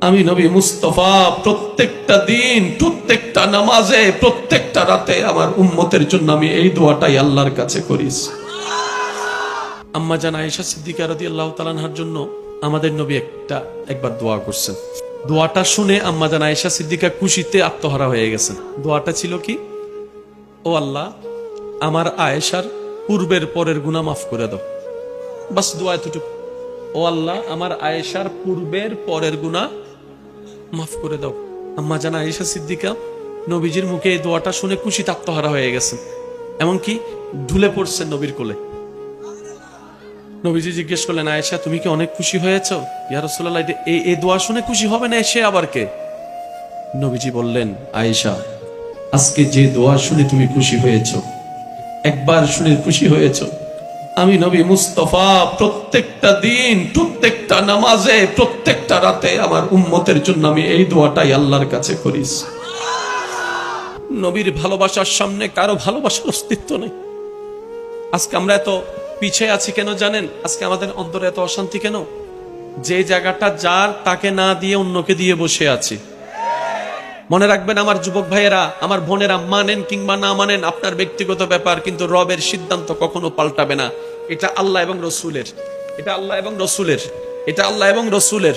আমি নবী মুস্তাফা প্রত্যেকটা দিন, প্রত্যেকটা নামাজে, প্রত্যেকটা রাতে আমার উম্মতের জন্য আমি এই দোয়াটাই আল্লাহর কাছে করিস। আম্মা জান আয়েশা সিদ্দিকা রাদিয়াল্লাহু তাআলা আনহার জন্য আমাদের নবী একবার দোয়া করছেন। দোয়াটা শুনে আম্মা জান আয়েশা সিদ্দিকা খুশিতে আত্মহারা হয়ে গেছেন। দোয়াটা ছিল কি? ও আল্লাহ, আমার আয়েশার পূর্বের পরের গুনাহ মাফ করে দাও। বাস দোয়া এতটুকু। ও আল্লাহ, আমার আয়েশার পূর্বের পরের গুনাহ মাফ করে দাও। আম্মা জান আয়েশা সিদ্দিকা নবীজির মুখে এই দোয়াটা শুনে খুশিতে আত্মহারা হয়ে গেছেন, এমনকি ঢুলে পড়ছেন নবীর কোলে। নবীজি জিজ্ঞেস করলেন, আয়েশা তুমি কি অনেক খুশি হয়েছো? ইয়া রাসূলুল্লাহ, এই দোয়া শুনে খুশি হবে না সে আবার কে? নবীজি বললেন, আয়েশা, আজকে যে দোয়া শুনে তুমি খুশি হয়েছো, একবার শুনে খুশি হয়েছো, আমি নবী মুস্তাফা প্রত্যেকটা দিন, প্রত্যেকটা নামাজে, প্রত্যেকটা রাতে আমার উম্মতের জন্য আমি এই দোয়াটাই আল্লাহর কাছে করিস। নবীর ভালোবাসার সামনে কারো ভালোবাসার অস্তিত্ব নেই। আজকে আমরা এত পিছিয়ে আছি কেন জানেন? আজকে আমাদের অন্তরে এত অশান্তি কেন? যে জায়গাটা যার, তাকে না দিয়ে অন্যকে দিয়ে বসে আছি। মনে রাখবেন আমার যুবক ভাইয়েরা, আমার বোনেরা, মানেন কিংবা না মানেন আপনার ব্যক্তিগত ব্যাপার, কিন্তু রবের সিদ্ধান্ত কখনো পাল্টাবে না। এটা আল্লাহ এবং রসুলের, এটা আল্লাহ এবং রসুলের, এটা আল্লাহ এবং রসুলের।